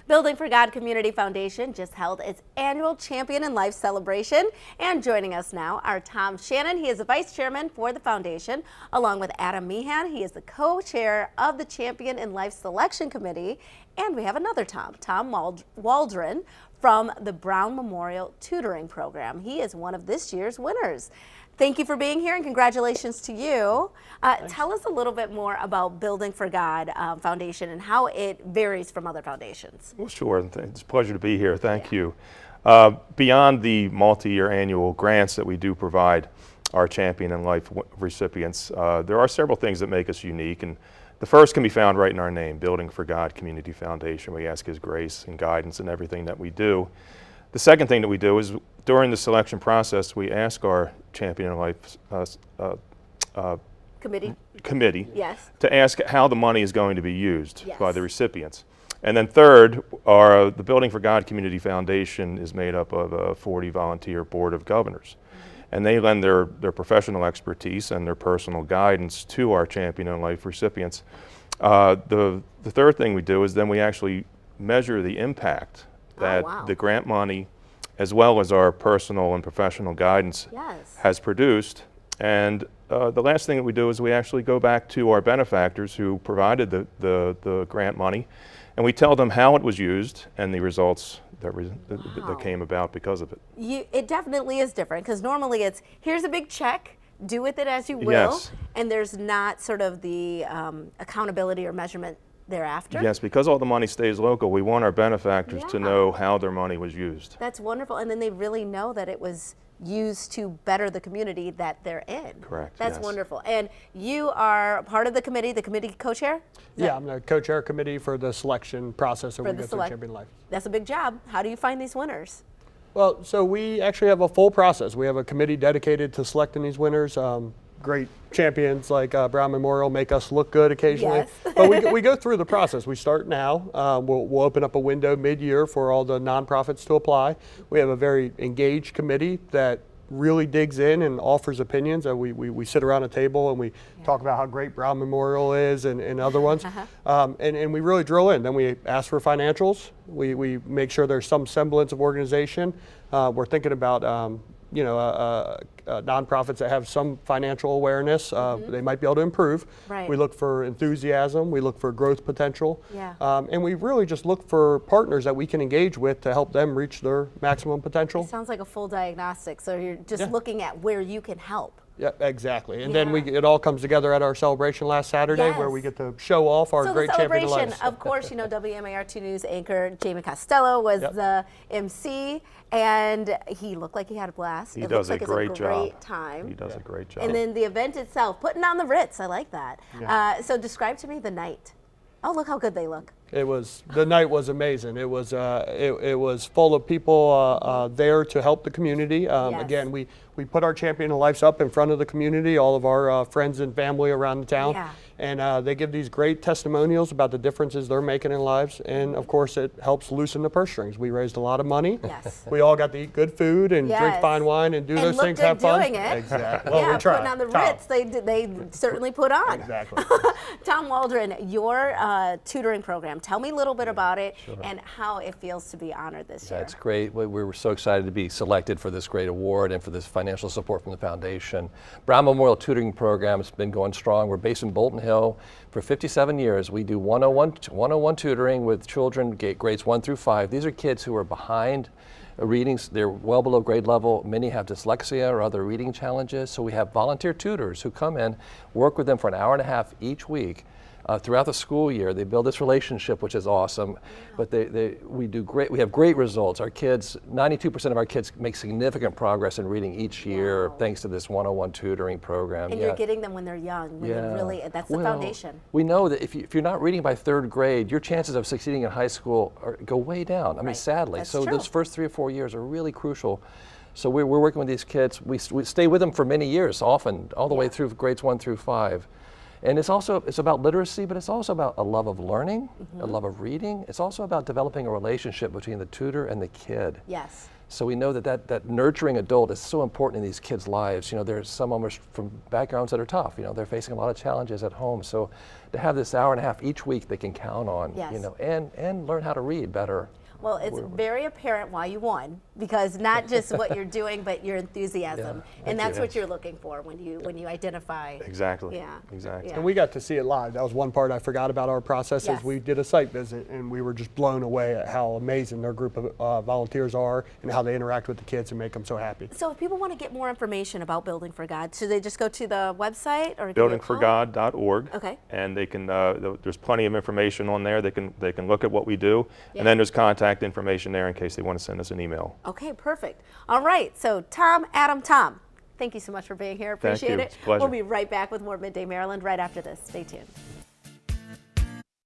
Building for God Community Foundation just held its annual Champion in Life celebration. And joining us now are Tom Shannon. He is the vice chairman for the foundation, along with Adam Meehan. He is the co-chair of the Champion in Life Selection Committee. And we have another Tom Waldron from the Brown Memorial Tutoring Program. He is one of this year's winners. Thank you for being here and congratulations to you. Tell us a little bit more about Building for God Foundation and how it varies from other foundations. Well, sure. It's a pleasure to be here. Thank you. Beyond the multi-year annual grants that we do provide our Champion in Life recipients, there are several things that make us unique. And the first can be found right in our name, Building for God Community Foundation. We ask His grace and guidance in everything that we do. The second thing that we do is during the selection process, we ask our Champion in Life committee Yes. to ask how the money is going to be used by the recipients. And then third, the Building for God Community Foundation is made up of a 40 volunteer board of governors. And they lend their professional expertise and their personal guidance to our Champion in Life recipients. The third thing we do is then we actually measure the impact that the grant money, as well as our personal and professional guidance, has produced. And the last thing that we do is we actually go back to our benefactors who provided the grant money, and we tell them how it was used and the results that came about because of it. It definitely is different, because normally it's, here's a big check, do with it as you will, and there's not sort of the accountability or measurement thereafter? Yes, because all the money stays local, we want our benefactors to know how their money was used. That's wonderful, and then they really know that it was used to better the community that they're in. Correct. That's wonderful. And you are part of the committee co-chair? Yeah, I'm the co-chair committee for the selection process that we go through Champion Life. That's a big job. How do you find these winners? Well, so we actually have a full process. We have a committee dedicated to selecting these winners. Great champions like Brown Memorial make us look good occasionally. But we go through the process. We start now. We'll open up a window mid-year for all the nonprofits to apply. We have a very engaged committee that really digs in and offers opinions. We sit around a table and we talk about how great Brown Memorial is and other ones. And we really drill in. Then we ask for financials. We make sure there's some semblance of organization. We're thinking about nonprofits that have some financial awareness, they might be able to improve. We look for enthusiasm, we look for growth potential, and we really just look for partners that we can engage with to help them reach their maximum potential. It sounds like a full diagnostic, so you're just looking at where you can help. Yeah, exactly. And then it all comes together at our celebration last Saturday where we get to show off our great Champion in Life. Of course, WMAR 2 News anchor Jamie Costello was the MC, and he looked like he had a blast. He does a great job. Great time. He does a great job. And then the event itself, putting on the Ritz, I like that. So describe to me the night. Oh, look how good they look. The night was amazing. It was full of people there to help the community. Again, we put our Champion in Life up in front of the community, all of our friends and family around the town. And they give these great testimonials about the differences they're making in lives. And of course, it helps loosen the purse strings. We raised a lot of money. We all got to eat good food and drink fine wine and do those things, have fun. Doing it. Exactly. Well, we try. Putting on the Ritz, they certainly put on. Exactly. Tom Waldron, your tutoring program, tell me a little bit about it and how it feels to be honored this year. That's great. We were so excited to be selected for this great award and for this financial support from the foundation. Brown Memorial Tutoring Program has been going strong. We're based in Bolton Hill. For 57 years, we do 101 tutoring with children grades 1 through 5. These are kids who are behind readings. They're well below grade level. Many have dyslexia or other reading challenges. So we have volunteer tutors who come in, work with them for an hour and a half each week. Throughout the school year, they build this relationship, which is awesome. But we have great results. Our kids, 92% of our kids make significant progress in reading each year, thanks to this 101 tutoring program. And you're getting them when they're young. When they're really, that's the foundation. We know that if you're not reading by 3rd grade, your chances of succeeding in high school go way down. I mean, sadly. That's so true. those first 3 or 4 years are really crucial. So we're working with these kids. We stay with them for many years, often all the way through grades 1 through 5. And it's about literacy, but it's also about a love of learning, a love of reading. It's also about developing a relationship between the tutor and the kid. So we know that nurturing adult is so important in these kids' lives. There's some of them are from backgrounds that are tough. They're facing a lot of challenges at home. So to have this hour and a half each week they can count on, Yes. and learn how to read better. Well, it's very apparent why you won, because not just what you're doing, but your enthusiasm, and that's what you're looking for when you identify. Exactly. Yeah. Exactly. Yeah. And we got to see it live. That was one part I forgot about our process. Yes. Is we did a site visit, and we were just blown away at how amazing their group of volunteers are and how they interact with the kids and make them so happy. So if people want to get more information about Building for God, should they just go to the website or give you a call? buildingforgod.org. Okay. And they can there's plenty of information on there. They can look at what we do, Yeah. and then there's contact information there in case they want to send us an email. Okay, perfect. All right, so Tom, Tom, thank you so much for being here. Thank Appreciate you. it. It's a pleasure. We'll be right back with more Midday Maryland right after this. Stay tuned.